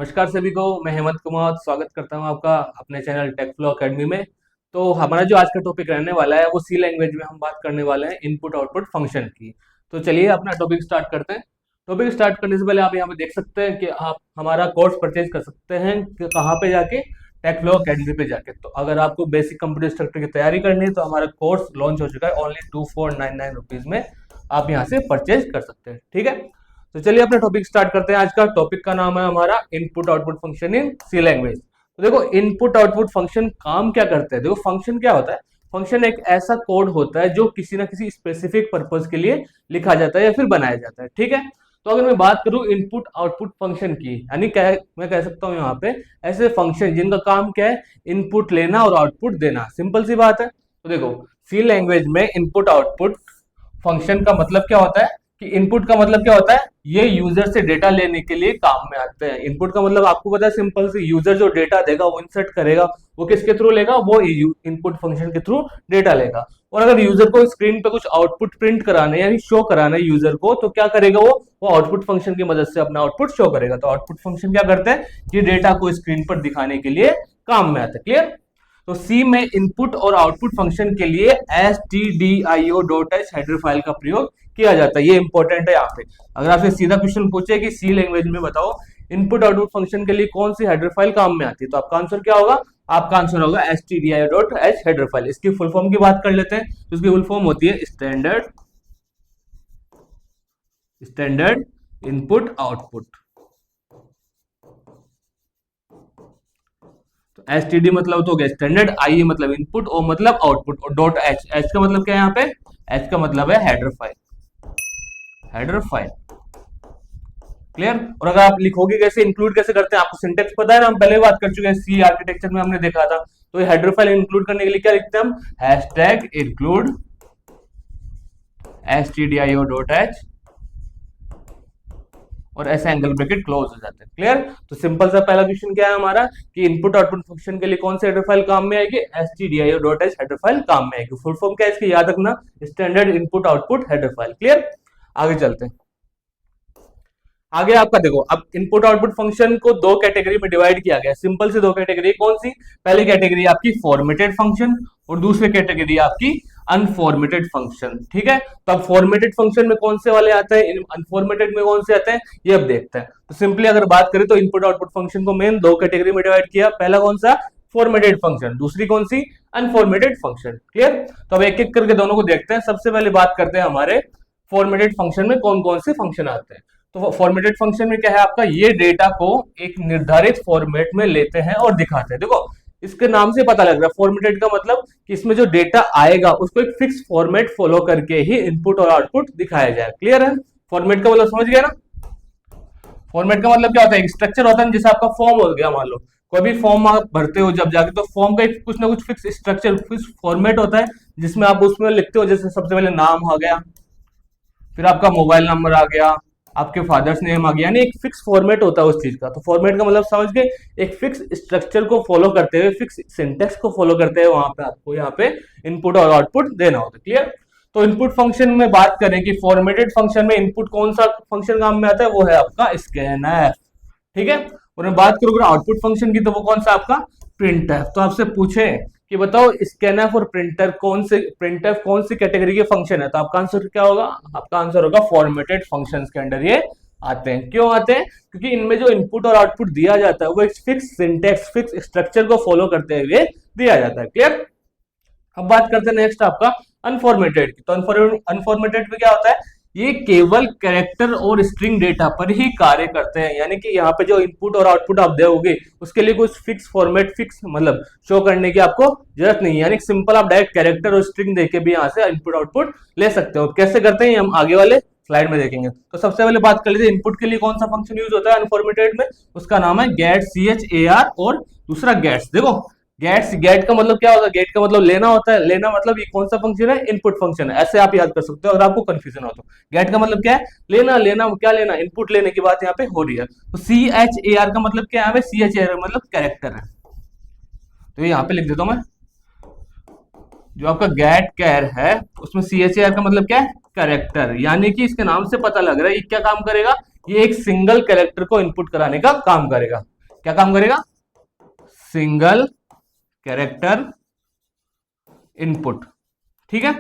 नमस्कार सभी को। मैं हेमंत कुमार स्वागत करता हूं आपका अपने चैनल टेकफ्लो एकेडमी में। तो हमारा जो आज का टॉपिक रहने वाला है वो सी लैंग्वेज में हम बात करने वाले हैं इनपुट आउटपुट फंक्शन की। तो चलिए अपना टॉपिक स्टार्ट करते हैं। टॉपिक स्टार्ट करने से पहले आप यहाँ पे देख सकते हैं कि आप हमारा कोर्स परचेज कर सकते हैं कि कहाँ पे जाके, टेकफ्लो एकेडमी पे जाके। तो अगर आपको बेसिक कंप्यूटर इंस्ट्रक्टर की तैयारी करनी है तो हमारा कोर्स लॉन्च हो चुका है ओनली 2499 रुपीज में। आप यहाँ से परचेज कर सकते हैं, ठीक है। तो चलिए अपना टॉपिक स्टार्ट करते हैं। आज का टॉपिक का नाम है हमारा input output function in C language. तो देखो इनपुट आउटपुट फंक्शन काम क्या करते हैं। देखो फंक्शन क्या होता है। फंक्शन एक ऐसा कोड होता है जो किसी ना किसी स्पेसिफिक पर्पज के लिए लिखा जाता है या फिर बनाया जाता है, ठीक है। तो अगर मैं बात करूं इनपुट आउटपुट फंक्शन की, यानी क्या मैं कह सकता हूं यहाँ पे ऐसे फंक्शन जिनका काम क्या है, इनपुट लेना और आउटपुट देना। सिंपल सी बात है। तो देखो सी लैंग्वेज में इनपुट आउटपुट फंक्शन का मतलब क्या होता है कि इनपुट का मतलब क्या होता है, ये यूजर से डेटा लेने के लिए काम में आते हैं। इनपुट का मतलब आपको पता है, सिंपल से यूजर जो डेटा देगा वो इंसर्ट करेगा, वो किसके थ्रू लेगा, वो इनपुट फंक्शन के थ्रू डेटा लेगा। और अगर यूजर को स्क्रीन पे कुछ आउटपुट प्रिंट कराना है यानी शो कराना है यूजर को, तो क्या करेगा वो आउटपुट फंक्शन की मदद से अपना आउटपुट शो करेगा। तो आउटपुट फंक्शन क्या करते हैं, ये डेटा को स्क्रीन पर दिखाने के लिए काम में आता है। क्लियर। तो सी में इनपुट और आउटपुट फंक्शन के लिए stdio.h हेडर फाइल का प्रयोग किया जाता है। ये इंपॉर्टेंट है यहाँ पे। अगर आपसे सीधा क्वेश्चन पूछे कि सी लैंग्वेज में बताओ इनपुट आउटपुट फंक्शन के लिए कौन सी हेडर फाइल काम में आती है, तो आपका आंसर क्या होगा, आपका आंसर होगा stdio.h हेडर फाइल। इसकी फुल फॉर्म की बात कर लेते हैं। तो इसकी फुल फॉर्म होती है standard input output. S T D मतलब तो हो गया स्टैंडर्ड, आई मतलब इनपुट, ओ मतलब आउटपुट, और डॉट एच, एच का मतलब क्या है यहाँ पे, एच का मतलब है header file. Header file clear. और अगर आप लिखोगे कैसे, इंक्लूड कैसे करते हैं, आपको सिंटेक्स पता है ना, हम पहले बात कर चुके हैं, सी आर्किटेक्चर में हमने देखा था। तो ये हेडर फाइल इंक्लूड करने के लिए क्या लिखते हैं हम, हैशटैग इंक्लूड stdio.h और ऐसे एंगल ब्रैकेट क्लोज हो जाते हैं। क्लियर। तो सिंपल सा पहला क्वेश्चन क्या है हमारा कि इनपुट आउटपुट फंक्शन के लिए कौन सी हेडर फाइल काम में आएगी, stdio.h हेडर फाइल काम में आएगी। फुल फॉर्म क्या है इसकी, याद रखना, standard input output header file. Clear. आगे चलते हैं। आगे आपका देखो, अब इनपुट आउटपुट फंक्शन को दो कैटेगरी में डिवाइड किया गया। सिंपल से दो कैटेगरी, कौन सी, पहली कैटेगरी आपकी फॉर्मेटेड फंक्शन और दूसरी कैटेगरी आपकी अनफॉर्मेटेड फंक्शन, ठीक है। तो अब फॉर्मेटेड फंक्शन में कौन से वाले आते हैं, अनफॉर्मेटेड में कौन से आते हैं, ये अब देखते हैं। तो सिंपली अगर बात करें तो इनपुट आउटपुट फंक्शन को मेन दो कैटेगरी में डिवाइड किया। पहला कौन सा, फॉर्मेटेड फंक्शन, दूसरी कौन सी, अनफॉर्मेटेड फंक्शन। क्लियर। तो अब एक एक करके दोनों को देखते हैं। सबसे पहले बात करते हैं हमारे फॉर्मेटेड फंक्शन में कौन कौन से फंक्शन आते हैं। तो फॉर्मेटेड फंक्शन में क्या है आपका, ये डेटा को एक निर्धारित फॉर्मेट में लेते हैं और दिखाते हैं। देखो इसके नाम से पता लग रहा है, फॉर्मेटेड का मतलब कि इसमें जो डेटा आएगा उसको एक फिक्स फॉर्मेट फॉलो करके ही इनपुट और आउटपुट दिखाया जाए। क्लियर है। फॉर्मेट का मतलब समझ गया ना। फॉर्मेट का मतलब क्या होता है, एक स्ट्रक्चर होता है, जैसे आपका फॉर्म हो गया, मान लो कोई भी फॉर्म आप भरते हो जब जाके, तो फॉर्म का एक कुछ ना कुछ फिक्स स्ट्रक्चर, फिक्स फॉर्मेट होता है जिसमें आप उसमें लिखते हो। जैसे सबसे पहले नाम आ गया, फिर आपका मोबाइल नंबर आ गया, आपके फादर्स नेम आ गया, यानी एक फिक्स फॉर्मेट होता है उस चीज का। तो फॉर्मेट का मतलब समझ गए, एक फिक्स स्ट्रक्चर को फॉलो करते हुए, फिक्स सिंटेक्स को फॉलो करते हुए वहां पे आपको यहाँ पे इनपुट और आउटपुट देना होता है। क्लियर। तो इनपुट फंक्शन में बात करें कि फॉर्मेटेड फंक्शन में इनपुट कौन सा फंक्शन काम में आता है, वो है आपका स्कैनफ, ठीक है। और मैं बात करूँ आउटपुट फंक्शन की, तो वो कौन सा आपका प्रिंटफ। तो आपसे पूछे कि बताओ स्कैनफ और प्रिंटफ कौन सी कैटेगरी के फंक्शन है, तो आपका आंसर क्या होगा, आपका आंसर होगा फॉर्मेटेड फंक्शंस के अंडर ये आते हैं। क्यों आते हैं, क्योंकि इनमें जो इनपुट और आउटपुट दिया जाता है वो एक फिक्स सिंटेक्स, फिक्स स्ट्रक्चर को फॉलो करते हुए दिया जाता है। क्लियर। अब बात करते हैं नेक्स्ट आपका अनफॉर्मेटेड की। तो अनफॉर्मेटेड में क्या होता है, ये केवल कैरेक्टर और स्ट्रिंग डेटा पर ही कार्य करते हैं। यानी कि यहाँ पे जो इनपुट और आउटपुट आप दोगे उसके लिए कुछ फिक्स फॉर्मेट, फिक्स मतलब शो करने की आपको जरूरत नहीं है। यानी सिंपल आप डायरेक्ट कैरेक्टर और स्ट्रिंग देके भी यहाँ से इनपुट आउटपुट ले सकते हो। कैसे करते हैं हम आगे वाले स्लाइड में देखेंगे। तो सबसे पहले बात कर लेते हैं इनपुट के लिए कौन सा फंक्शन यूज होता है अनफॉर्मेटेड में, उसका नाम है गेट, CHAR, और दूसरा गेट्स। देखो गेट का मतलब क्या होता है, गेट का मतलब लेना होता है। लेना मतलब ये कौन सा फंक्शन है, इनपुट फंक्शन है। ऐसे आप याद कर सकते हो अगर आपको कंफ्यूजन हो तो। गेट का मतलब क्या है, लेना। लेना क्या लेना, इनपुट लेने की बात यहाँ पे हो रही है। तो CHAR का मतलब क्या है, CHAR मतलब कैरेक्टर है। तो ये यहाँ पे लिख देता हूं मैं, जो आपका गेट कैर है उसमें CHAR का मतलब क्या है, कैरेक्टर। यानी कि इसके नाम से पता लग रहा है ये क्या काम करेगा, ये एक सिंगल कैरेक्टर को इनपुट कराने का काम करेगा। क्या काम करेगा? सिंगल कैरेक्टर इनपुट, ठीक है।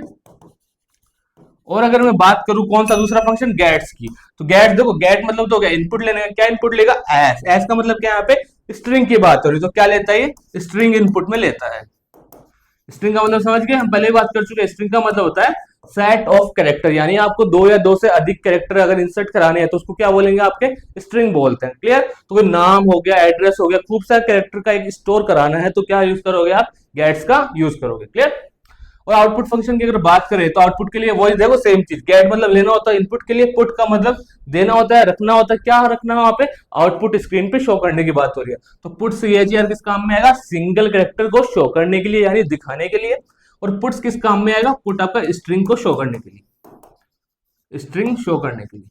और अगर मैं बात करूं कौन सा दूसरा फंक्शन, गेट्स की, तो गेट देखो, गेट मतलब तो हो गया इनपुट लेने का। क्या इनपुट लेगा? एस। एस का मतलब क्या है? यहाँ पे स्ट्रिंग की बात हो रही, तो क्या लेता है? ये स्ट्रिंग इनपुट में लेता है। स्ट्रिंग का मतलब समझ गए, हम पहले ही बात कर चुके हैं। स्ट्रिंग का मतलब होता है सेट ऑफ कैरेक्टर, यानी आपको दो या दो से अधिक कैरेक्टर अगर इंसर्ट कराने हैं तो उसको क्या बोलेंगे? आपके स्ट्रिंग बोलते हैं। क्लियर? तो कोई नाम हो गया, एड्रेस हो गया, खूब सारे कैरेक्टर का एक स्टोर कराना है तो क्या यूज करोगे आप? गेट्स का यूज करोगे। क्लियर? और आउटपुट फंक्शन की अगर बात करें तो आउटपुट के लिए वही देखो सेम चीज, गेट मतलब लेना होता है इनपुट के लिए, पुट का मतलब देना होता है, रखना होता है। क्या रखना है वहां पे? आउटपुट स्क्रीन पे शो करने की बात हो रही है। तो पुट सीएचआर किस काम में आएगा? सिंगल कैरेक्टर को शो करने के लिए, यानी दिखाने के लिए। और पुट्स किस काम में आएगा? पुट आपका स्ट्रिंग को शो करने के लिए, स्ट्रिंग शो करने के लिए।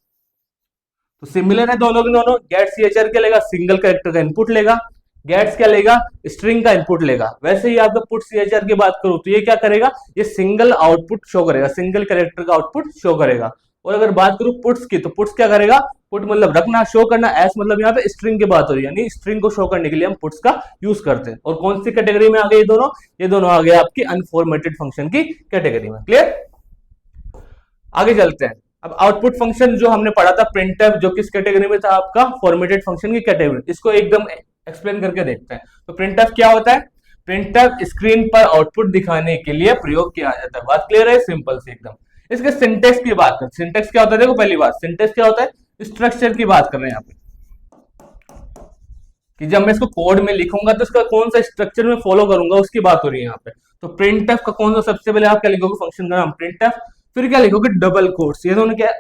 तो सिमिलर है दोनों के दोनों। गेट सीएचआर क्या लेगा? सिंगल कैरेक्टर का इनपुट लेगा। गेट्स क्या लेगा? स्ट्रिंग का इनपुट लेगा। वैसे ही आपका पुट सीएचआर की बात करूं तो ये क्या करेगा? ये सिंगल आउटपुट शो करेगा, सिंगल कैरेक्टर का आउटपुट शो करेगा। और अगर बात करूं पुट्स की, तो पुट्स क्या करेगा? पुट मतलब रखना, शो करना। एस मतलब यहाँ पे स्ट्रिंग की बात हो रही है, यानी स्ट्रिंग को शो करने के लिए हम पुट्स का यूज करते हैं। और कौन सी कैटेगरी में आ गए ये दोनों? ये दोनों आ गए आपकी अनफॉर्मेटेड फंक्शन की कैटेगरी में। क्लियर? आगे चलते हैं। अब आउटपुट फंक्शन जो हमने पढ़ा था प्रिंटफ, जो किस कैटेगरी में था? आपका फॉर्मेटेड फंक्शन की कैटेगरी। इसको एकदम एक्सप्लेन करके देखते हैं। तो प्रिंटफ क्या होता है? प्रिंटफ स्क्रीन पर आउटपुट दिखाने के लिए प्रयोग किया जाता है। बात क्लियर है? सिंपल सी एकदम। इसके सिंटेक्स की बात करते हैं। सिंटेक्स क्या होता है? देखो पहली बात, सिंटेक्स क्या होता है? स्ट्रक्चर की बात कर रहे हैं यहाँ पे, कि जब मैं इसको कोड में लिखूंगा तो इसका कौन सा स्ट्रक्चर में फॉलो करूंगा, उसकी बात हो रही है यहाँ पे। तो प्रिंटफ का कौन सा? सबसे पहले आप क्या लिखोगे? फंक्शन का नाम प्रिंटफ, फिर क्या लिखोगे? Double quotes. ये दोनों क्या?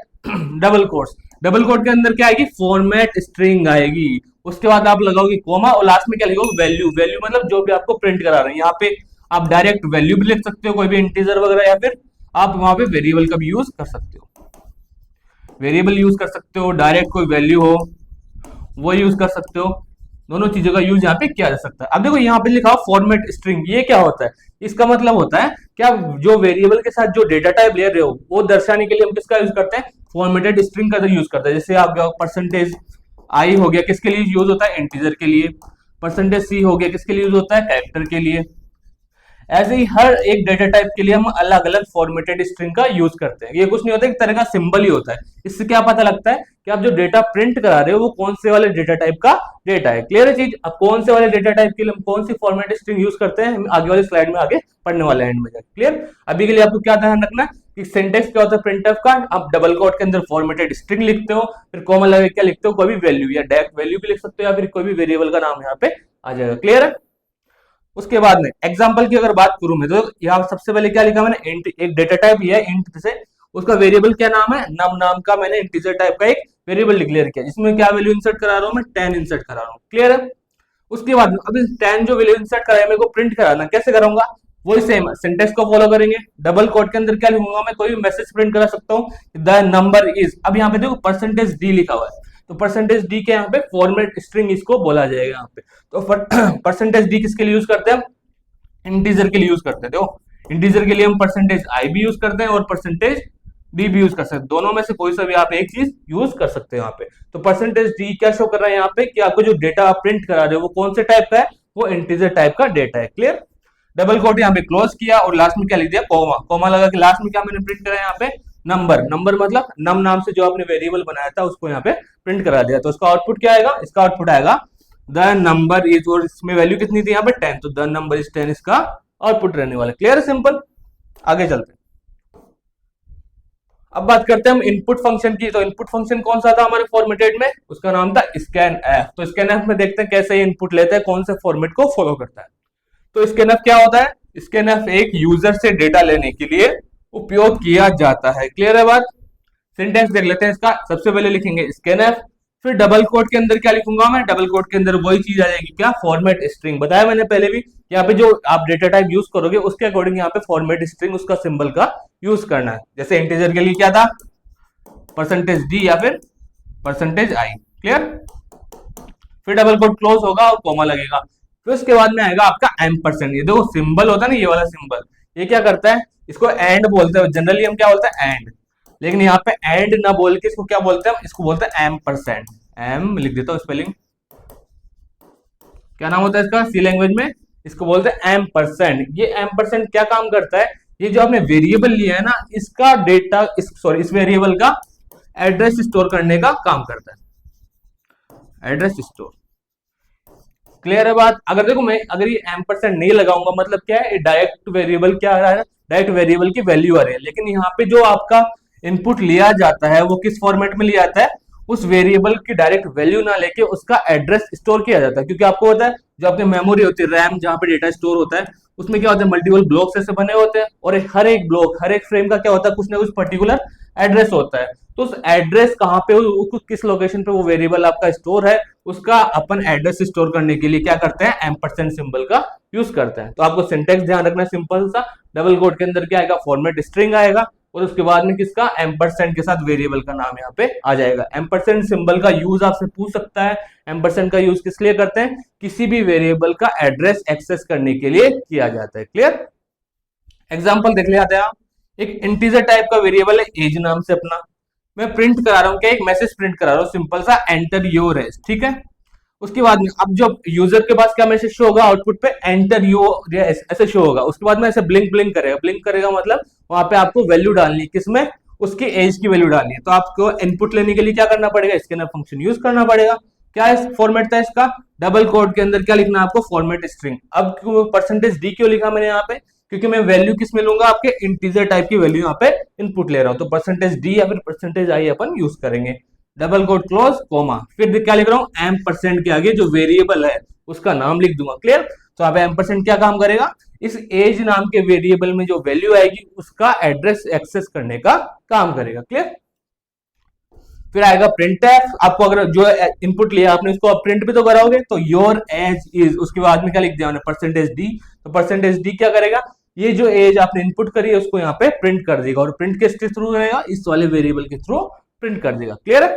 Double quotes. डबल कोट के अंदर क्या आएगी? फॉर्मेट स्ट्रिंग आएगी। उसके बाद आप लगाओगे कोमा, और लास्ट में क्या लिखोगे? वैल्यू। वैल्यू मतलब जो भी आपको प्रिंट करा रहे हैं। यहाँ पे आप डायरेक्ट वैल्यू भी लिख सकते हो, कोई भी इंटीजर वगैरह, या फिर आप वहां पे वेरिएबल का भी यूज कर सकते हो। वेरिएबल यूज कर सकते हो, डायरेक्ट कोई वैल्यू हो वो यूज कर सकते हो। दोनों चीजों का यूज यहाँ पे किया जा सकता है। अब देखो यहाँ पे लिखा फॉर्मेट स्ट्रिंग, ये क्या होता है? इसका मतलब होता है क्या? जो वेरिएबल के साथ जो डेटा टाइप ले रहे हो वो दर्शाने के लिए हम किसका यूज करते हैं? फॉर्मेटेड स्ट्रिंग का यूज करते हैं। जैसे आप परसेंटेज आई हो गया, किसके लिए यूज होता है? इंटीजर के लिए। परसेंटेज सी हो गया, किसके लिए यूज होता है? कैरेक्टर के लिए। ऐसे ही हर एक डेटा टाइप के लिए हम अलग अलग फॉर्मेटेड स्ट्रिंग का यूज करते हैं। ये कुछ नहीं होता, एक तरह का सिंबल ही होता है। इससे क्या पता लगता है कि आप जो डेटा प्रिंट करा रहे हो वो कौन से वाले डेटा टाइप का डेटा है। क्लियर है चीज? अब कौन से वाले डेटा टाइप के लिए हम कौन सी फॉर्मेटेड स्ट्रिंग यूज करते हैं, हम आगे वाली स्लाइड में आगे पढ़ने वाले एंड में जाए। क्लियर? अभी के लिए आपको क्या ध्यान रखना है कि सिंटेक्स क्या होता है प्रिंटफ का? आप डबल कोट के अंदर फॉर्मेटेड स्ट्रिंग लिखते हो, फिर कॉमा लगा क्या लिखते हो? कोई भी वैल्यू, या डायरेक्ट वैल्यू भी लिख सकते हो, या फिर कोई भी वेरिएबल का नाम यहाँ पे आ जाएगा। क्लियर है? उसके बाद में एग्जांपल की अगर बात करूं मैं, तो यहाँ सबसे पहले क्या लिखा मैंने? इंट। एक डेटा टाइप लिया इंट से, उसका वेरिएबल क्या नाम है? नम नाम का मैंने इंटीजर टाइप का एक वेरिएबल डिक्लेयर किया, जिसमें क्या वैल्यू इंसर्ट करा रहा हूं मैं? 10 इंसर्ट करा रहा हूं। क्लियर है? उसके बाद अभी 10 जो वैल्यू इंसर्ट कराया मेरे को प्रिंट कराना, कैसे करूंगा? वही सेम सिंटेक्स को फॉलो करेंगे। डबल कोट के अंदर क्या लिखूंगा मैं? कोई भी मैसेज प्रिंट करा सकता हूँ, द नंबर इज। अब यहाँ पे देखो परसेंटेज डी लिखा हुआ है, तो परसेंटेज डी के यहाँ पे फॉर्मेट स्ट्रिंग इसको बोला जाएगा यहाँ पे। तो परसेंटेज डी किसके लिए यूज करते हैं? इंटीजर के लिए यूज करते हैं। देखो इंटीजर के लिए हम परसेंटेज आई भी यूज करते हैं और परसेंटेज डी भी यूज कर सकते हैं। दोनों में से कोई सा भी आप एक चीज यूज कर सकते हैं यहाँ पे। तो परसेंटेज डी क्या शो कर रहा है यहाँ पे? कि आपको जो डेटा आप प्रिंट करा रहे हो वो कौन से टाइप का है? वो इंटीजर टाइप का डेटा है। क्लियर? डबल कोट यहाँ पे क्लोज किया और लास्ट में क्या लिख दिया? कोमा। कोमा लगा के लास्ट में क्या मैंने प्रिंट करा यहाँ पे? नंबर। नंबर मतलब नम नाम से जो आपने वेरिएबल बनाया था उसको यहाँ पे प्रिंट करा दिया। तो उसका आउटपुट क्या आएगा? इसका आउटपुट आएगा द नंबर इज, और इसमें वैल्यू कितनी थी यहाँ पे? 10, तो द नंबर इज 10 इसका आउटपुट रहने वाला। क्लियर? सिंपल। आगे चलते हैं। अब बात करते हैं हम इनपुट फंक्शन की। तो इनपुट फंक्शन कौन सा था हमारे फॉर्मेटेड में? उसका नाम था स्कैन एफ। तो स्कैन एफ में देखते हैं कैसे इनपुट लेता है, कौन से फॉर्मेट को फॉलो करता है। तो स्कैन एफ क्या होता है? स्कैन एफ एक यूजर से डेटा लेने के लिए उपयोग किया जाता है। क्लियर है बात? सिंटेक्स देख लेते हैं इसका। सबसे पहले लिखेंगे स्कैन एफ, फिर डबल कोट के अंदर क्या लिखूंगा मैं? डबल कोट के अंदर वही चीज आ जाएगी, क्या? Format string. बताया मैंने पहले भी, यहाँ पे जो आप डेटा टाइप यूज करोगे उसके अकॉर्डिंग यहाँ पे फॉर्मेट स्ट्रिंग उसका सिंबल का यूज करना है। जैसे इंटीजर के लिए क्या था? परसेंटेज डी या फिर परसेंटेज आई। क्लियर? फिर डबल कोट क्लोज होगा और कोमा लगेगा। फिर उसके बाद में आएगा आपका एम्परसेंड। ये देखो सिंबल होता है ना, ये वाला सिंबल, ये क्या करता है? इसको एंड बोलते हैं। जनरली हम क्या बोलते हैं? एंड। लेकिन यहाँ पे एंड ना बोल के इसको क्या बोलते हैं? इसको बोलते हैं एम्परसेंड। एम लिख देता हूँ स्पेलिंग, क्या नाम होता है इसका सी लैंग्वेज में? इसको बोलते हैं एम परसेंट। ये एम परसेंट क्या काम करता है? ये जो आपने वेरिएबल लिया है ना, इसका डेटा इस वेरिएबल का एड्रेस स्टोर करने का काम करता है, एड्रेस स्टोर। क्लियर है बात? अगर देखो मैं अगर ये एम परसेंट नहीं लगाऊंगा, मतलब क्या है, डायरेक्ट वेरिएबल क्या आ रहा है, डायरेक्ट वेरिएबल की वैल्यू आ रही है, लेकिन यहाँ पे जो आपका इनपुट लिया जाता है वो किस फॉर्मेट में लिया जाता है? उस वेरिएबल की डायरेक्ट वैल्यू ना लेके उसका एड्रेस स्टोर किया जाता है, क्योंकि आपको पता है जो अपनी मेमोरी होती है, रैम, जहाँ पे डेटा स्टोर होता है, उसमें क्या होता है, मल्टीपल ब्लॉक्स ऐसे बने होते हैं, और हर एक ब्लॉक, हर एक फ्रेम का क्या होता है, कुछ ना कुछ पर्टिकुलर एड्रेस होता है। तो उस एड्रेस कहाँ पे, किस लोकेशन पे वो वेरिएबल आपका स्टोर है, उसका अपन एड्रेस स्टोर करने के लिए क्या करते हैं, एम परसेंट सिंबल का यूज करते हैं। तो आपको सिंटेक्स ध्यान रखना, सिंपल सा, डबल कोट के अंदर क्या आएगा, फॉर्मेट स्ट्रिंग आएगा, और उसके बाद में किसका, एम परसेंट के साथ वेरिएबल का नाम यहाँ पे आ जाएगा। एम परसेंट सिंबल का यूज आपसे पूछ सकता है, एम परसेंट का यूज किस लिए करते हैं? किसी भी वेरिएबल का एड्रेस एक्सेस करने के लिए किया जाता है। क्लियर? एग्जाम्पल देख लेते हैं आप। एक इंटीजर टाइप का वेरिएबल है एज नाम से अपना, मैं प्रिंट करा रहा हूँ क्या, एक मैसेज प्रिंट करा रहा हूँ, सिंपल सा, एंटर योर एज, ठीक है। उसके बाद में अब जो यूजर के पास क्या मैसेज शो होगा, आउटपुट पे एंटर योर एज ऐसे शो होगा। उसके बाद में ऐसे ब्लिंक ब्लिंक करेगा, ब्लिंक करेगा मतलब वहां पे आपको वैल्यू डालनी है, किसमें, उसकी एज की वैल्यू डालनी है। तो आपको इनपुट लेने के लिए क्या करना पड़ेगा, स्कैनर फंक्शन यूज करना पड़ेगा। क्या इस फॉर्मेट था इसका, डबल कोड के अंदर क्या लिखना है आपको, फॉर्मेट स्ट्रिंग। अब परसेंटेज डी क्यों लिखा मैंने यहाँ पे, क्योंकि मैं वैल्यू किस में लूंगा, आपके इंटीजर टाइप की वैल्यू यहाँ पे इनपुट ले रहा हूं, तो परसेंटेज डी या फिर परसेंटेज आई अपन यूज करेंगे। डबल कोट क्लोज कोमा, फिर क्या लिख रहा हूं, एम परसेंट के आगे जो वेरिएबल है उसका नाम लिख दूंगा। क्लियर? तो अब एम परसेंट क्या काम करेगा, इस एज नाम के वेरिएबल में जो वैल्यू आएगी उसका एड्रेस एक्सेस करने का काम करेगा। क्लियर? फिर आएगा प्रिंट एफ, आपको अगर जो इनपुट लिया आपने उसको आप प्रिंट भी तो कराओगे, तो योर एज इज, उसके बाद में क्या लिख दिया हमने, परसेंटेज डी। तो परसेंटेज डी क्या करेगा, ये जो एज आपने इनपुट करी है उसको यहाँ पे प्रिंट कर देगा, और प्रिंट किसके थ्रू करेगा, इस वाले वेरिएबल के थ्रू प्रिंट कर देगा। क्लियर है?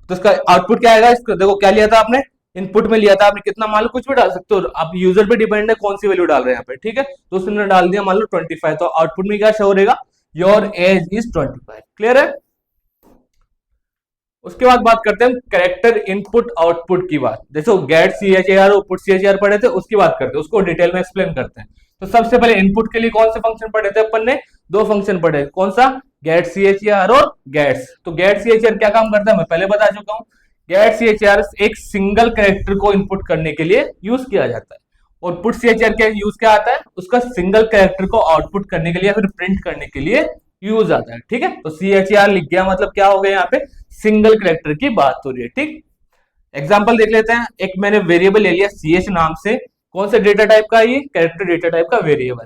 तो इसका आउटपुट क्या आएगा, इसको देखो क्या लिया था आपने, इनपुट में लिया था आपने कितना, मान लो कुछ भी डाल सकते हो आप, यूजर पे डिपेंड है कौन सी वैल्यू डाल रहे हैं यहाँ पे, ठीक है। तो उसने डाल दिया मान लो 25, तो आउटपुट में क्या शो करेगा, योर एज इज 25। क्लियर है? उसके बाद बात करते हैं कैरेक्टर इनपुट आउटपुट की बात। जैसे get C H A R, put C H R पढ़े थे, उसकी बात करते हैं, उसको डिटेल में एक्सप्लेन करते हैं। तो सबसे पहले इनपुट के लिए कौन से फंक्शन पढ़े थे अपन ने, दो फंक्शन पढ़े, कौन सा, गेट सी एच आर और गेट्स। तो गेट सी एच आर क्या काम करता है मैं पहले बता चुका हूँ। गेट सी एच आर एक सिंगल कैरेक्टर को इनपुट करने के लिए यूज किया जाता है, और पुट सी एच आर क्या यूज क्या आता है, उसका सिंगल कैरेक्टर को आउटपुट करने के लिए या फिर प्रिंट करने के लिए यूज आता है। ठीक है, तो सी एच आर लिख गया, मतलब क्या हो गया यहाँ पे, सिंगल कैरेक्टर की बात हो रही है। ठीक, एग्जाम्पल देख लेते हैं। एक मैंने वेरिएबल ले लिया सी एच नाम से, कौन से डेटा टाइप का, ये कैरेक्टर डेटा टाइप का वेरिएबल।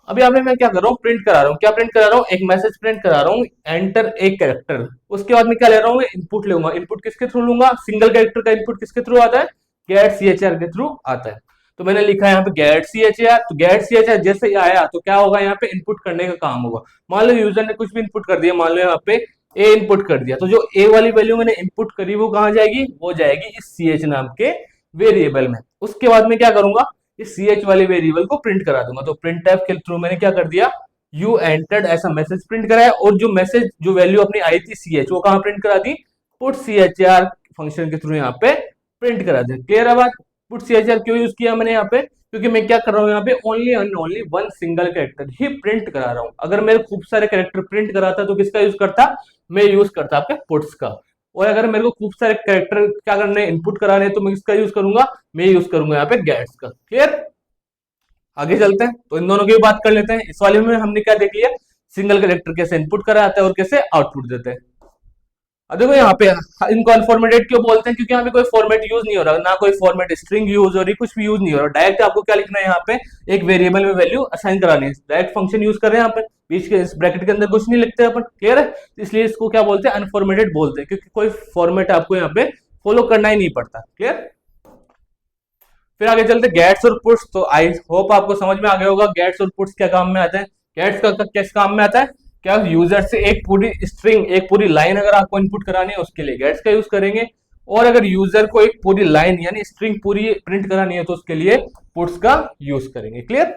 अभी आपने मैं क्या कर रहा हूँ, प्रिंट करा रहा हूँ, क्या प्रिंट करा रहा हूँ, एक मैसेज प्रिंट करा रहा हूँ, एंटर एक कैरेक्टर। उसके बाद में क्या ले रहा हूँ, इनपुट लूंगा। इनपुट किसके थ्रू लूंगा, सिंगल कैरेक्टर का इनपुट किसके थ्रू आता है, गेट सी एच आर के थ्रू आता है। तो मैंने लिखा है यहाँ पे गेट सी एच आर, तो गेट सी एच आर जैसे ही आया तो क्या होगा, यहाँ पे इनपुट करने का काम होगा। मान लो यूजर ने कुछ भी इनपुट कर दिया, मान लो यहाँ पे ए इनपुट कर दिया, तो जो ए वाली वैल्यू मैंने इनपुट करी वो कहाँ जाएगी, वो जाएगी इस सी एच नाम के वेरिएबल में। उसके बाद में क्या करूंगा, इस सी एच वाले वेरिएबल को प्रिंट करा दूंगा। तो प्रिंट एफ के थ्रू मैंने क्या कर दिया, यू एंटर्ड ऐसा मैसेज प्रिंट कराया, और जो मैसेज जो वैल्यू अपनी आई थी सी एच, वो कहाँ प्रिंट करा दी, put C H R function के थ्रू यहाँ पे प्रिंट करा दी। क्लियर है बात? पुट सी एच आर क्यों यूज किया मैंने यहाँ पे, क्योंकि मैं क्या कर रहा हूँ यहाँ पे, only and only one single character he print करा रहा हूँ। अगर मैं खूब सारे कैरेक्टर प्रिंट कराता तो किसका यूज करता, मैं यूज करता आपके पुट्स का। और अगर मेरे को खूब सारे कैरेक्टर क्या करने, इनपुट कराने, तो मैं किसका यूज करूंगा, मैं यूज करूंगा यहाँ पे गेट्स का। क्लियर? आगे चलते हैं, तो इन दोनों की भी बात कर लेते हैं। इस वाले में हमने क्या देख लिया, सिंगल कैरेक्टर कैसे इनपुट करा जाता है और कैसे आउटपुट देते हैं। अब देखो यहाँ पे इनको अनफॉर्मेटेड क्यों बोलते हैं, क्योंकि यहाँ पे कोई फॉर्मेट यूज नहीं हो रहा, ना कोई फॉर्मेट स्ट्रिंग यूज हो रही, कुछ भी यूज नहीं हो रहा। डायरेक्ट आपको क्या लिखना है, यहाँ पे एक वेरिएबल में वैल्यू असाइन करानी है, डायरेक्ट फंक्शन यूज कर रहे हैं यहाँ पे, बीच के इस ब्रैकेट के अंदर कुछ नहीं लिखते अपन। क्लियर है? इसलिए इसको क्या बोलते हैं, अनफॉर्मेटेड बोलते हैं, क्योंकि कोई फॉर्मेट आपको यहाँ पे फॉलो करना ही नहीं पड़ता। क्लियर? फिर आगे चलते गेट्स और पुट्स। तो आई होप आपको समझ में आ गया होगा गेट्स और पुट्स क्या काम में आते हैं। गेट्स का किस काम में आता है, क्या यूजर से एक पूरी स्ट्रिंग, एक पूरी लाइन अगर आपको इनपुट करानी है उसके लिए गेट्स का यूज करेंगे, और अगर यूजर को एक पूरी लाइन यानी स्ट्रिंग पूरी प्रिंट करानी है तो उसके लिए पुट्स का यूज करेंगे। क्लियर?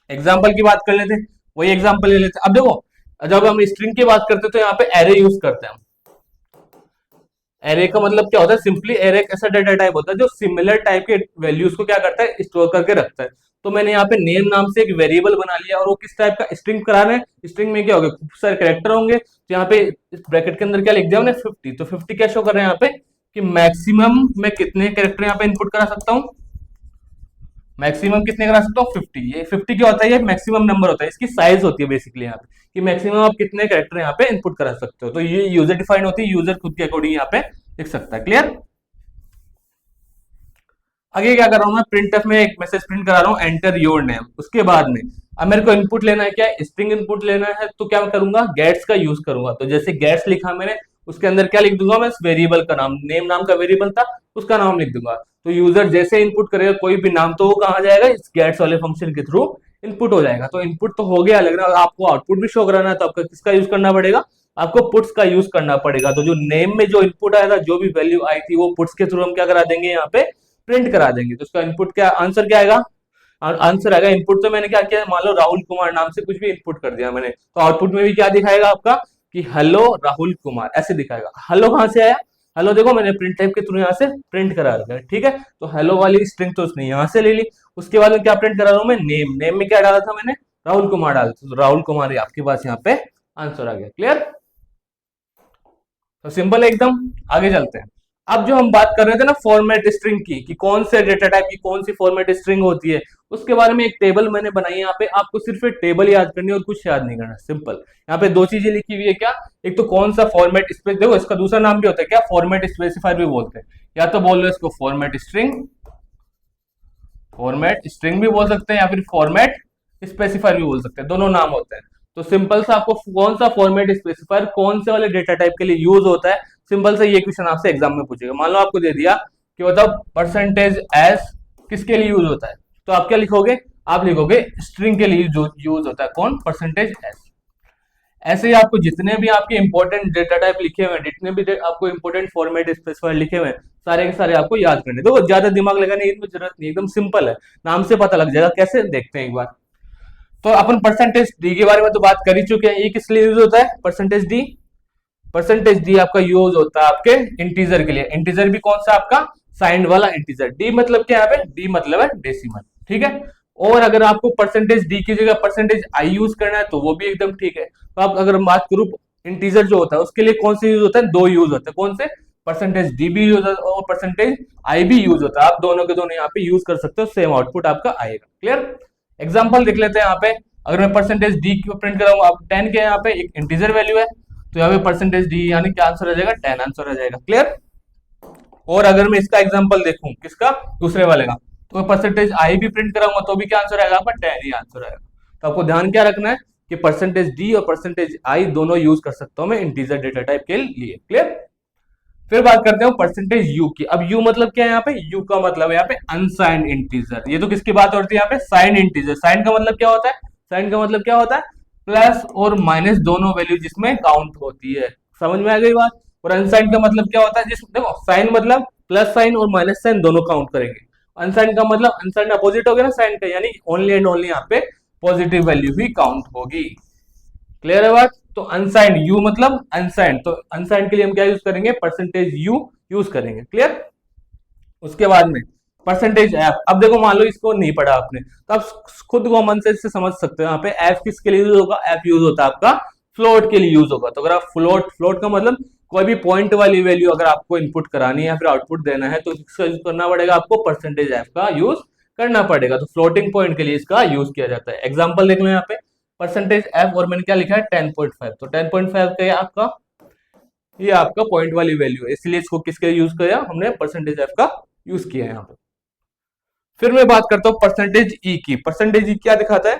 एग्जाम्पल की बात कर लेते हैं, वही एग्जाम्पल ले लेते हैं। अब देखो, जब हम स्ट्रिंग की बात करते हैं तो यहाँ पे एरे यूज करते हैं हम। एरे का मतलब क्या होता है, सिंपली एरे एक ऐसा डाटा टाइप होता है जो सिमिलर टाइप के वैल्यूज को क्या करता है, स्टोर करके रखता है। तो मैंने यहाँ पे नेम नाम से एक वेरिएबल बना लिया, और वो किस टाइप का, स्ट्रिंग कराना है। स्ट्रिंग में क्या होगा, खूब सारे कैरेक्टर होंगे, तो यहाँ पे इस ब्रैकेट के अंदर क्या लिख दिया हमने, 50। तो 50 क्या शो कर रहे हैं यहाँ पे, कि मैक्सिमम मैं कितने कैरेक्टर यहाँ पे इनपुट करा सकता हूँ, मैक्सिमम कितने करा सकता हूँ, 50। ये 50 क्या होता है, ये मैक्सिमम नंबर होता है, इसकी साइज होती है बेसिकली यहाँ पे, कि मैक्सिमम आप कितने कैरेक्टर यहाँ पे इनपुट करा सकते हो। तो ये यूजर डिफाइंड होती है, यूजर खुद के अकॉर्डिंग यहाँ पे लिख सकता है। क्लियर। आगे क्या कर रहा हूँ मैं, प्रिंटफ में एक मैसेज प्रिंट करा रहा हूँ, एंटर योर नेम। उसके बाद में अब मेरे को इनपुट लेना है, क्या स्ट्रिंग इनपुट लेना है, तो क्या करूंगा, गेट्स का यूज करूंगा। तो जैसे गेट्स लिखा मैंने, उसके अंदर क्या लिख दूंगा मैं, वेरिएबल का नाम, नेम नाम का वेरिएबल था, उसका नाम लिख दूंगा। तो यूजर जैसे इनपुट करेगा कोई भी नाम, तो वो कहाँ जाएगा, इस गेट्स वाले फंक्शन के थ्रू इनपुट हो जाएगा। तो इनपुट तो हो गया, लेकिन आपको आउटपुट भी शो कराना है, तो आपका किसका यूज करना पड़ेगा, आपको पुट्स का यूज करना पड़ेगा। तो जो नेम में जो इनपुट आया था, जो भी वैल्यू आई थी, वो पुट्स के थ्रू हम क्या करा देंगे, यहाँ पे प्रिंट करा देंगे। तो उसका इनपुट क्या, आंसर क्या आएगा, आंसर आएगा, इनपुट तो मैंने क्या किया, मान लो राहुल कुमार नाम से कुछ भी इनपुट कर दिया मैंने, तो आउटपुट में भी क्या दिखाएगा आपका, कि हेलो राहुल कुमार, ऐसे दिखाएगा। हेलो कहां से आया, हेलो देखो मैंने प्रिंट टाइप के थ्रू यहाँ से प्रिंट करा रखा है, ठीक है। तो हेलो वाली स्ट्रिंग तो उसने यहाँ से ले ली। उसके बाद में क्या प्रिंट करा रहा हूँ मैं, नेम, नेम में क्या डाला था मैंने, राहुल कुमार डाला था, तो राहुल कुमार ही आपके पास यहाँ पे आंसर आ गया। क्लियर। तो सिंपल है एकदम। आगे चलते हैं। अब जो हम बात कर रहे थे ना फॉर्मेट स्ट्रिंग की, कि कौन से डेटा टाइप की कौन सी फॉर्मेट स्ट्रिंग होती है, उसके बारे में एक टेबल मैंने बनाई। यहाँ पे आपको सिर्फ एक टेबल याद करनी है और कुछ याद नहीं करना, सिंपल। यहाँ पे दो चीजें लिखी हुई है, क्या, एक तो कौन सा फॉर्मेट स्पेस, देखो इसका दूसरा नाम भी होता है क्या, फॉर्मेट स्पेसिफायर भी बोलते हैं, या तो बोल लो इसको फॉर्मेट स्ट्रिंग, फॉर्मेट स्ट्रिंग भी बोल सकते हैं, या फिर फॉर्मेट स्पेसिफायर भी बोल सकते हैं, दोनों नाम होते हैं। तो सिंपल सा आपको कौन सा फॉर्मेट स्पेसिफायर कौन से वाले डेटा टाइप के लिए यूज होता है, सिंपल से ये क्वेश्चन आपसे एग्जाम में पूछेगा। मान लो आपको दे दिया कि बताओ परसेंटेज एस किसके लिए यूज होता है, तो आप क्या लिखोगे, आप लिखोगे स्ट्रिंग के लिए जो यूज होता है, कौन, परसेंटेज एस। ऐसे ही आपको जितने भी आपके इंपॉर्टेंट डेटा टाइप लिखे हुए हैं, जितने भी आपको इंपॉर्टेंट फॉर्मेट स्पेसिफायर लिखे हुए हैं, सारे के सारे आपको याद करने। देखो ज्यादा दिमाग लगाने की जरूरत नहीं, एकदम सिंपल है, नाम से पता लग जाएगा। कैसे, देखते हैं एक बार। तो अपन परसेंटेज डी के बारे में तो बात कर ही चुके हैं, ये किस लिए यूज होता है, परसेंटेज डी, परसेंटेज डी आपका यूज होता है आपके इंटीजर के लिए। इंटीजर भी कौन सा, आपका साइंड वाला इंटीजर। डी मतलब क्या है, डी मतलब है डेसिमल, ठीक है। और अगर आपको परसेंटेज डी की जगह परसेंटेज आई यूज करना है, तो वो भी एकदम ठीक है। तो आप अगर बात करूं इंटीजर जो होता है, उसके लिए कौन से यूज होता है, दो यूज होते हैं, कौन से, परसेंटेज डी भी यूज होता है और परसेंटेज आई भी यूज होता है। आप दोनों के दोनों यहाँ पे यूज कर सकते हो, सेम आउटपुट आपका आएगा। क्लियर। एग्जाम्पल देख लेते हैं यहाँ पे। अगर मैं परसेंटेज डी को प्रिंट कराऊंगा, आप 10 के यहाँ पे एक इंटीजर वैल्यू है, तो यहाँ पे परसेंटेज डी यानी क्या आंसर आ जाएगा, 10 आंसर आ जाएगा। क्लियर। और अगर मैं इसका एग्जांपल देखूं, किसका, दूसरे वाले का, तो परसेंटेज आई भी प्रिंट कराऊंगा, तो भी क्या आंसर आएगा आपका, 10 ही आंसर आएगा। तो आपको ध्यान क्या रखना है, कि परसेंटेज डी और परसेंटेज आई दोनों यूज कर सकता हूं मैं इंटीजर डेटा टाइप के लिए। क्लियर। फिर बात करते हैं परसेंटेज यू की। अब यू मतलब क्या है, यहाँ पे यू का मतलब है यहाँ पे अनसाइंड इंटीजर। ये तो किसकी बात होती है यहाँ पे, साइंड इंटीजर। साइंड का मतलब क्या होता है, साइंड का मतलब क्या होता है, प्लस और माइनस दोनों वैल्यू जिसमें काउंट होती है। समझ में आ गई बात। और अनसाइंड का मतलब क्या होता है, जिस देखो साइन मतलब प्लस साइन और माइनस साइन दोनों काउंट करेंगे। अनसाइंड का मतलब, अनसाइंड अपोजिट हो गया ना साइन का, यानी ओनली एंड ओनली यहाँ पे पॉजिटिव वैल्यू ही काउंट होगी। क्लियर है बात। तो अनसाइंड यू मतलब अनसाइंड, तो अनसाइंड के लिए हम क्या यूज करेंगे, परसेंटेज यू यूज करेंगे। क्लियर। उसके बाद में परसेंटेज एफ। अब देखो मान लो इसको नहीं पढ़ा आपने, तो आप खुद कॉमन सेंस से समझ सकते हो यहाँ पे एफ किसके लिए यूज होगा, एफ यूज होता है आपका फ्लोट के लिए यूज होगा। तो अगर आप फ्लोट, फ्लोट का मतलब कोई भी पॉइंट वाली वैल्यू अगर आपको इनपुट करानी है या फिर आउटपुट देना है, तो इसका यूज करना पड़ेगा आपको, परसेंटेज एफ का यूज करना पड़ेगा। तो फ्लोटिंग पॉइंट के लिए इसका यूज किया जाता है। एग्जाम्पल देख लो यहाँ पे, परसेंटेज एफ और मैंने क्या लिखा है 10.5, तो 10.5 का आपका ये आपका पॉइंट वाली वैल्यू है, इसलिए इसको किसके यूज किया हमने, परसेंटेज एफ का यूज किया है यहाँ पे। फिर मैं बात करता हूँ परसेंटेज ई की। परसेंटेज ई क्या दिखाता है,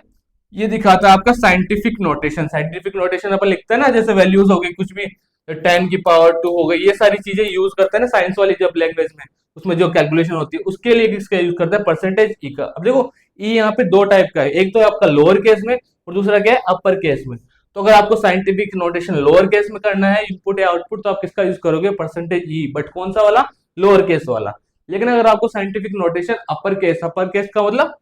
ये दिखाता है आपका साइंटिफिक नोटेशन। साइंटिफिक नोटेशन अपन लिखते हैं ना, जैसे वैल्यूज हो गई कुछ भी, 10 की पावर 2 हो गई, ये सारी चीजें यूज करते हैं ना साइंस वाली जब लैंग्वेज में, उसमें जो कैलकुलेशन होती है उसके लिए किसका यूज करता है, परसेंटेज ई का। अब देखो ई यहाँ पे दो टाइप का है, एक तो आपका लोअर केस में और दूसरा क्या है अपर केस में। तो अगर आपको साइंटिफिक नोटेशन लोअर केस में करना है इनपुट या आउटपुट, तो आप किसका यूज करोगे, परसेंटेज ई, बट कौन सा वाला, लोअर केस वाला। लेकिन अगर आपको साइंटिफिक नोटेशन अपर केस का मतलब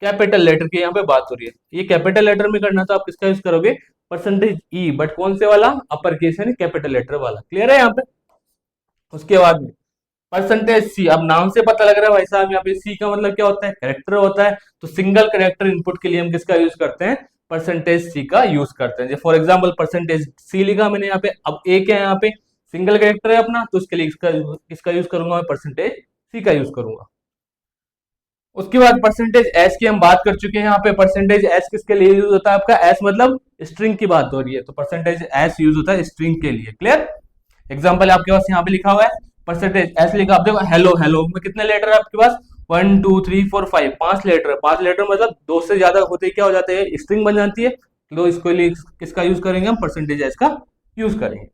कैपिटल लेटर की यहाँ पे बात हो रही है, ये कैपिटल लेटर में करना, तो आप किसका यूज करोगे, परसेंटेज ई, बट कौन से वाला, अपर केस यानी कैपिटल लेटर वाला। क्लियर है यहाँ पे। उसके बाद में परसेंटेज सी, अब नाम से पता लग रहा है भाई साहब यहाँ पे सी का मतलब क्या होता है, कैरेक्टर होता है। तो सिंगल कैरेक्टर इनपुट के लिए हम किसका यूज करते हैं, परसेंटेज सी का यूज करते हैं। फॉर एग्जाम्पल परसेंटेज सी लिखा मैंने यहाँ पे, अब ए क्या है यहाँ पे, सिंगल कैरेक्टर है अपना, तो उसके लिए इसका यूज करूंगा मैं, परसेंटेज सी का यूज करूंगा। उसके बाद परसेंटेज एस की हम बात कर चुके हैं यहाँ पे। परसेंटेज एस किसके लिए यूज होता है आपका, एस मतलब स्ट्रिंग की बात हो रही है, तो परसेंटेज एस यूज होता है स्ट्रिंग के लिए। क्लियर, एग्जाम्पल आपके पास यहाँ पे लिखा हुआ है, परसेंटेज एस लिखा, आप देखो हेलो, हेलो में कितने लेटर है आपके पास, 1 2 3 4 5, 5 लेटर है। 5 लेटर मतलब दो से ज्यादा होते ही क्या हो जाते हैं, स्ट्रिंग बन जाती है। तो इसके लिए किसका यूज करेंगे हम, परसेंटेज एस का यूज करेंगे।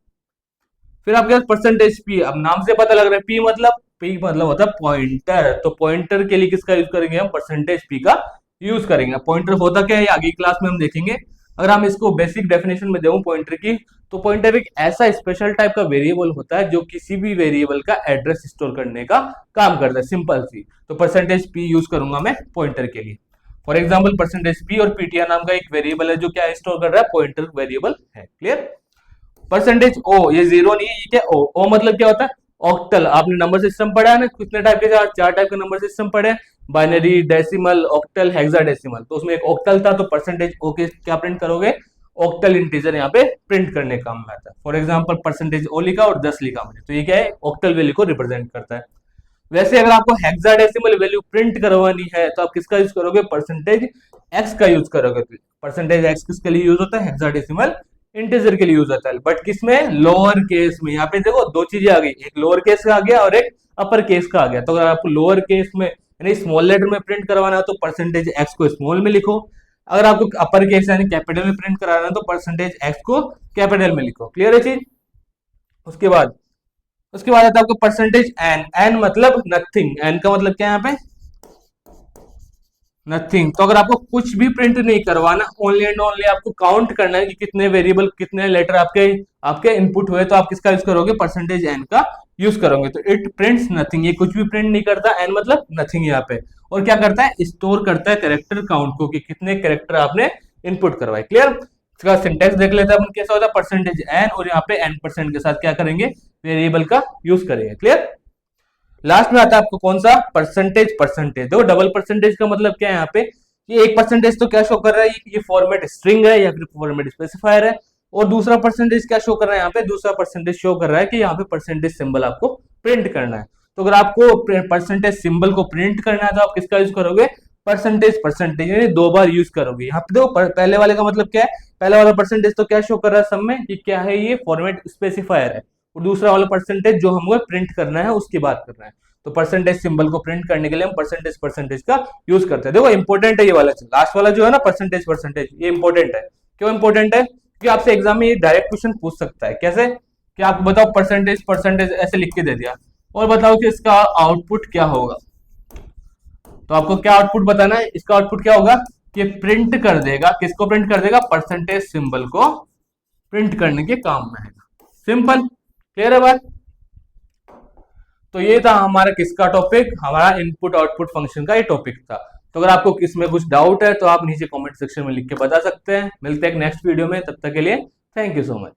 फिर आपके पास परसेंटेज पी, अब नाम से पता लग रहा है पी मतलब होता है पॉइंटर, तो पॉइंटर के लिए किसका यूज करेंगे हम, परसेंटेज पी का यूज करेंगे। पॉइंटर होता क्या है आगे क्लास में हम देखेंगे। अगर हम इसको बेसिक डेफिनेशन में दें पॉइंटर की, तो पॉइंटर एक ऐसा स्पेशल टाइप का वेरिएबल होता है जो किसी भी वेरिएबल का एड्रेस स्टोर करने का काम करता है, सिंपल सी। तो परसेंटेज पी यूज करूंगा मैं पॉइंटर के लिए। फॉर एग्जाम्पल परसेंटेज पी और पीटीआर नाम का एक वेरिएबल है जो क्या स्टोर कर रहा है, पॉइंटर वेरिएबल है। क्लियर, परसेंटेज ओ, ये जीरो नहीं है, ये क्या ओ, ओ मतलब क्या होता है, ऑक्टल। आपने नंबर सिस्टम पढ़ा है ना, कितने टाइप के, चार टाइप के नंबर सिस्टम पढ़े हैं, बाइनरी, डेसिमल, ऑक्टल, हेक्साडेसिमल। तो उसमें एक ऑक्टल था, तो परसेंटेज ओ के क्या प्रिंट करोगे, ऑक्टल इंटीजर यहाँ पे प्रिंट करने का काम में आता है। फॉर एग्जाम्पल परसेंटेज ओ लिखा और 10 लिखा मैंने, तो ये क्या है, ऑक्टल वैल्यू को रिप्रेजेंट करता है। वैसे अगर आपको हेक्साडेसिमल वैल्यू प्रिंट करवानी है तो आप किसका यूज करोगे, परसेंटेज एक्स का यूज करोगे। परसेंटेज एक्स किसके लिए यूज होता है, हेक्साडेसिमल इंटीजर के लिए यूज होता है, बट किसमें, लोअर केस में। यहाँ पे देखो दो चीजें आ गई, एक लोअर केस का आ गया और एक अपर केस का आ गया। तो अगर आपको लोअर केस में यानी स्मॉल लेटर में प्रिंट करवाना है तो परसेंटेज एक्स को स्मॉल में लिखो। अगर आपको अपर केस यानी कैपिटल में प्रिंट कराना है तो परसेंटेज एक्स को कैपिटल में लिखो। क्लियर है चीज। उसके बाद आता है आपको परसेंटेज एन, एन मतलब नथिंग, एन का मतलब क्या है यहाँ पे, नथिंग। तो अगर आपको कुछ भी प्रिंट नहीं करवाना, ओनली एंड ओनली आपको काउंट करना है कि कितने वेरिएबल, कितने लेटर आपके आपके इनपुट हुए, तो आप किसका यूज करोगे, परसेंटेज एन का यूज करोगे। तो इट प्रिंट्स नथिंग, ये कुछ भी प्रिंट नहीं करता, एन मतलब नथिंग यहाँ पे। और क्या करता है, स्टोर करता है कैरेक्टर काउंट को, कि कितने कैरेक्टर आपने इनपुट करवाए। क्लियर, इसका सिंटेक्स देख लेते हैं अपन कैसा होता है, परसेंटेज एन और यहाँ पे एन परसेंट के साथ क्या करेंगे, वेरिएबल का यूज करेंगे। क्लियर, लास्ट में आता है आपको कौन सा, परसेंटेज। परसेंटेज देखो, डबल परसेंटेज का मतलब क्या है यहाँ पे, ये एक परसेंटेज तो क्या शो कर रहा है, ये फॉर्मेट स्ट्रिंग है या फिर फॉर्मेट स्पेसिफायर है, और दूसरा परसेंटेज क्या शो कर रहा है यहाँ पे, दूसरा परसेंटेज शो कर रहा है कि यहाँ पे परसेंटेज सिंबल आपको प्रिंट करना है। तो अगर आपको परसेंटेज सिंबल को प्रिंट करना है तो आप किसका यूज करोगे, परसेंटेज यानी दो बार यूज करोगे। यहाँ पे देखो पहले वाले का मतलब क्या है, पहले वाला परसेंटेज तो क्या शो कर रहा है सब में, कि क्या है, ये फॉर्मेट स्पेसिफायर है, और दूसरा वाला परसेंटेज जो हमें प्रिंट करना है उसकी बात कर रहा है। तो परसेंटेज सिंबल को प्रिंट करने के लिए हम परसेंटेज का यूज करते हैं। देखो इंपॉर्टेंट है ये वाला, लास्ट वाला जो है ना परसेंटेज, ये इंपॉर्टेंट है। क्यों इंपॉर्टेंट है, क्योंकि आपसे एग्जाम में ये डायरेक्ट क्वेश्चन पूछ सकता है। कैसे, कि आप बताओ परसेंटेज ऐसे लिख के दे दिया और बताओ कि इसका आउटपुट क्या होगा। तो आपको क्या आउटपुट बताना है, इसका आउटपुट क्या होगा, कि प्रिंट कर देगा, किसको प्रिंट कर देगा, परसेंटेज सिंबल को प्रिंट करने के काम में है। सिंपल, क्लियर है बात। तो ये था हमारा किसका टॉपिक, हमारा इनपुट आउटपुट फंक्शन का ये टॉपिक था। तो अगर आपको इसमें कुछ डाउट है तो आप नीचे कमेंट सेक्शन में लिख के बता सकते हैं। मिलते हैं नेक्स्ट वीडियो में, तब तक के लिए थैंक यू सो मच।